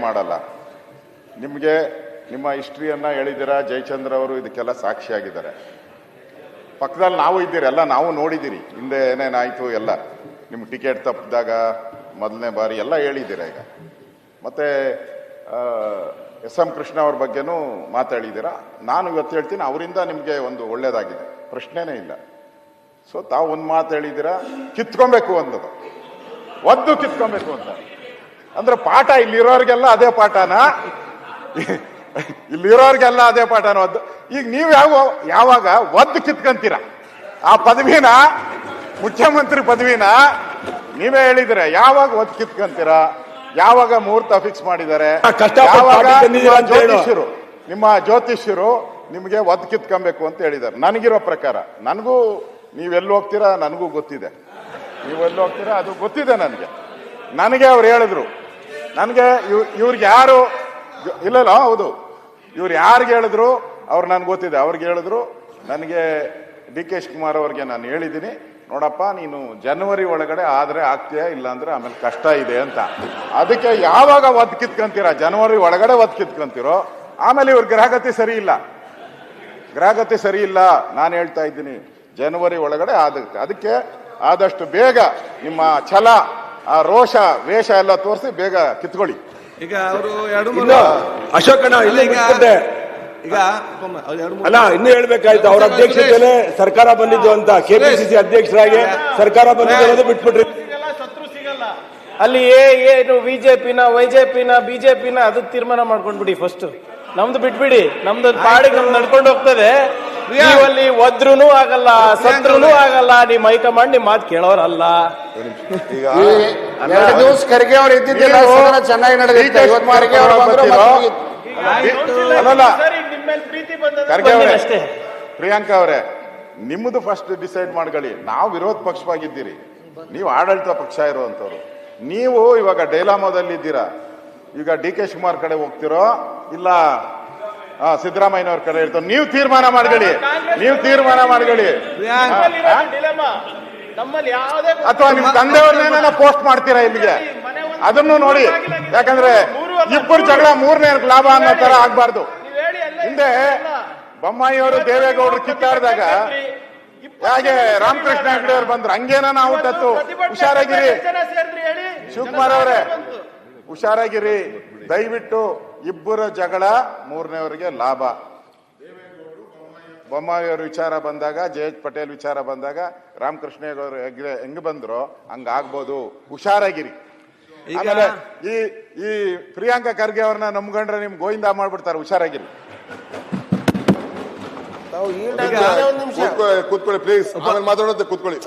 ಮಾಡಲ್ಲ. ನಿಮಗೆ ನಿಮ್ಮ ಹಿಸ್ಟ್ರಿಯನ್ನ ಹೇಳಿದಿರ. ಜಯಚಂದ್ರ ಅವರು ಇದಕ್ಕೆಲ್ಲ ಸಾಕ್ಷಿಯಾಗಿದ್ದಾರೆ. ಪಕ್ಕದಲ್ಲಿ ನಾವು ಇದ್ದೀರಿ, ಎಲ್ಲ ನಾವು ನೋಡಿದ್ದೀರಿ ಹಿಂದೆ ಏನೇನಾಯ್ತು ಎಲ್ಲ. ನಿಮ್ಗೆ ಟಿಕೆಟ್ ತಪ್ಪಿದಾಗ ಮೊದಲನೇ ಬಾರಿ ಎಲ್ಲ ಹೇಳಿದ್ದೀರ. ಈಗ ಮತ್ತೆ ಎಸ್.ಎಂ. ಕೃಷ್ಣ ಅವ್ರ ಬಗ್ಗೆನೂ ಮಾತಾಡಿದ್ದೀರಾ. ನಾನು ಇವತ್ತು ಹೇಳ್ತೀನಿ, ಅವರಿಂದ ನಿಮಗೆ ಒಂದು ಒಳ್ಳೇದಾಗಿದೆ, ಪ್ರಶ್ನೆನೇ ಇಲ್ಲ. ಸೊ ತಾವು ಒಂದು ಮಾತು ಹೇಳಿದ್ದೀರಾ, ಕಿತ್ಕೊಬೇಕು ಅನ್ನೋದು, ಒದ್ದು ಕಿತ್ಕೊಬೇಕು ಅಂತ. ಅಂದ್ರೆ ಪಾಠ ಇಲ್ಲಿರೋರಿಗೆಲ್ಲ ಅದೇ ಪಾಠನ, ಇಲ್ಲಿರೋರಿಗೆಲ್ಲ ಅದೇ ಪಾಠನ ಒದ್ದು. ಈಗ ನೀವು ಯಾವಾಗ ಒದ್ದು ಕಿತ್ಕೊಂತೀರ ಆ ಪದವಿನ, ಮುಖ್ಯಮಂತ್ರಿ ಪದವಿನ ನೀವೇ ಹೇಳಿದ್ರೆ, ಯಾವಾಗ ಒದ್ದು ಕಿತ್ಕೊಂತೀರಾ? ಯಾವಾಗ ಮುಹೂರ್ತ ಫಿಕ್ಸ್ ಮಾಡಿದ್ದಾರೆ? ನಿಮ್ಮ ಜ್ಯೋತಿಷ್ಯರು ನಿಮಗೆ ಒದ್ದು ಕಿತ್ಕೊಬೇಕು ಅಂತ ಹೇಳಿದ್ದಾರೆ. ನನಗಿರೋ ಪ್ರಕಾರ, ನನಗೂ ನೀವೆಲ್ಲಿ ಹೋಗ್ತೀರಾ ನನಗೂ ಗೊತ್ತಿದೆ, ನೀವೆಲ್ಲಿ ಹೋಗ್ತೀರಾ ಅದು ಗೊತ್ತಿದೆ ನನಗೆ ಅವ್ರು ಹೇಳಿದ್ರು. ನನಗೆ ಇವ್ರಿಗೆ ಯಾರು ಇಲ್ಲಲ್ಲ, ಹೌದು, ಇವ್ರು ಯಾರಿಗೆ ಹೇಳಿದ್ರು ಅವ್ರು ನನ್ಗೆ ಗೊತ್ತಿದೆ. ಅವ್ರಿಗೆ ಹೇಳಿದ್ರು, ನನಗೆ ಡಿ ಕೆ ಶಿವಕುಮಾರ್ ಅವ್ರಿಗೆ ನಾನು ಹೇಳಿದ್ದೀನಿ, ನೋಡಪ್ಪ ನೀನು ಜನವರಿ ಒಳಗಡೆ ಆದ್ರೆ ಆಗ್ತೀಯಾ, ಇಲ್ಲ ಅಂದ್ರೆ ಆಮೇಲೆ ಕಷ್ಟ ಇದೆ ಅಂತ. ಅದಕ್ಕೆ ಯಾವಾಗ ಒದ್ದು ಕಿತ್ಕೊಂತೀರಾ? ಜನವರಿ ಒಳಗಡೆ ಒದ್ದು ಕಿತ್ಕೊಂತೀರೋ. ಆಮೇಲೆ ಇವ್ರ ಗ್ರಹಗತಿ ಸರಿ ಇಲ್ಲ, ಗ್ರಹಗತಿ ಸರಿ ಇಲ್ಲ. ನಾನು ಹೇಳ್ತಾ ಇದ್ದೀನಿ, ಜನವರಿ ಒಳಗಡೆ ಅದಕ್ಕೆ ಆದಷ್ಟು ಬೇಗ ನಿಮ್ಮ ಛಲ, ಆ ರೋಷ, ವೇಷ ಎಲ್ಲ ತೋರಿಸಿ ಬೇಗ ಕಿತ್ಕೊಳ್ಳಿ. ಈಗ ಅವರು ಅಶೋಕಣ್ಣ ಈಗ ಅಲ್ಲ, ಇನ್ನು ಹೇಳ್ಬೇಕಾಯ್ತು. ಅವ್ರ ಅಧ್ಯಕ್ಷತೆಯಲ್ಲೇ ಸರ್ಕಾರ ಬಂದಿದ್ದು ಅಂತ, ಕೆಪಿಸಿಸಿ ಅಧ್ಯಕ್ಷರಾಗಿ ಸರ್ಕಾರ ಬಂದಿದ್ದು ಬಿಟ್ಬಿಟ್ರಿ. ಅಲ್ಲಿ ಏನು ಬಿಜೆಪಿನ ವೈಜೆಪಿನ ಬಿಜೆಪಿನ ಅದು ತೀರ್ಮಾನ ಮಾಡ್ಕೊಂಡ್ಬಿಡಿ. ಫಸ್ಟ್ ನಮ್ದು ಬಿಟ್ಬಿಡಿ, ನಮ್ದು ಪಾಡಿಗೆ ನಮ್ದು ನಡ್ಕೊಂಡು ಹೋಗ್ತದೆ. ನೀವಲ್ಲಿ ಒದ್ರೂ ಆಗಲ್ಲ, ಸತ್ರೂ ಆಗಲ್ಲ. ನಿಮ್ಮ ಹೈಕಮಾಂಡ್ ನಿಮ್ಮ ಮಾತು ಕೇಳೋರಲ್ಲ. ಖರ್ಗೆ ಅವರು ಇದ್ದಿದ್ದಿಲ್ಲ, ಚೆನ್ನಾಗಿ ನಡೆದಿತ್ತು. ಅಷ್ಟೇ. ಪ್ರಿಯಾಂಕಾ ಅವರೇ, ನಿಮ್ಮದು ಫಸ್ಟ್ ಡಿಸೈಡ್ ಮಾಡ್ಕೊಳ್ಳಿ. ನಾವು ವಿರೋಧ ಪಕ್ಷವಾಗಿದ್ದೀರಿ, ನೀವು ಆಡಳಿತ ಪಕ್ಷ ಇರುವಂತವ್ರು. ನೀವು ಇವಾಗ ಡೈಲಾಮೋದಲ್ಲಿ ಇದ್ದೀರಾ. ಈಗ ಡಿ ಕೆ ಶಿವಕುಮಾರ್ ಕಡೆ ಹೋಗ್ತಿರೋ ಇಲ್ಲ ಸಿದ್ದರಾಮಯ್ಯನವ್ರ ಕಡೆ ಇರ್ತಾರೋ, ನೀವು ತೀರ್ಮಾನ ಮಾಡ್ಕೊಳ್ಳಿ. ನೀವು ತೀರ್ಮಾನ ಮಾಡ್ಕೊಳ್ಳಿ. ಅಥವಾ ನಿಮ್ ತಂದೆಯವ್ರನ್ನೇನ ಪೋಸ್ಟ್ ಮಾಡ್ತೀರಾ ಇಲ್ಲಿಗೆ, ಅದನ್ನು ನೋಡಿ. ಯಾಕಂದ್ರೆ ಇಬ್ಬರು ಜಗಳ ಮೂರನೇ ಲಾಭ ಅನ್ನೋ ತರ ಆಗ್ಬಾರ್ದು. ಹಿಂದೆ ಬೊಮ್ಮಾಯಿಯವರು ದೇವೇಗೌಡರು ಕಿತ್ತಾಡಿದಾಗ ಹಾಗೆ ರಾಮಕೃಷ್ಣ ಹೆಗಡೆ ಅವ್ರು ಬಂದ್ರು, ಹಂಗೇನ ನಾವು ಹುಟ್ಟತ್ತು. ಹುಷಾರಾಗಿರಿ ಶಿವಕುಮಾರ್ ಅವರೇ, ಹುಷಾರಾಗಿರಿ ದಯವಿಟ್ಟು. ಇಬ್ಬರ ಜಗಳ ಮೂರನೇವರಿಗೆ ಲಾಭ. ಬೊಮ್ಮಾಯಿಯವ್ರ ವಿಚಾರ ಬಂದಾಗ, ಜಯೇಶ್ ಪಟೇಲ್ ವಿಚಾರ ಬಂದಾಗ, ರಾಮಕೃಷ್ಣ ಹೆಗಡೆ ಹೆಂಗ್ ಬಂದ್ರು ಹಂಗಾಗ್ಬೋದು. ಹುಷಾರಾಗಿರಿ. ಆಮೇಲೆ ಈ ಪ್ರಿಯಾಂಕಾ ಖರ್ಗೆ ಅವ್ರನ್ನ ನಂಬ್ಕೊಂಡ್ರೆ ನಿಮ್ ಗೋವಿಂದ ಮಾಡ್ಬಿಡ್ತಾರೆ. ಹುಷಾರಾಗಿರಿ. ಕೂತ್ಕೊಳ್ಳಿ ಪ್ಲೀಸ್, ಆಮೇಲೆ ಮಾತಾಡೋದು ಕೂತ್ಕೊಳ್ಳಿ.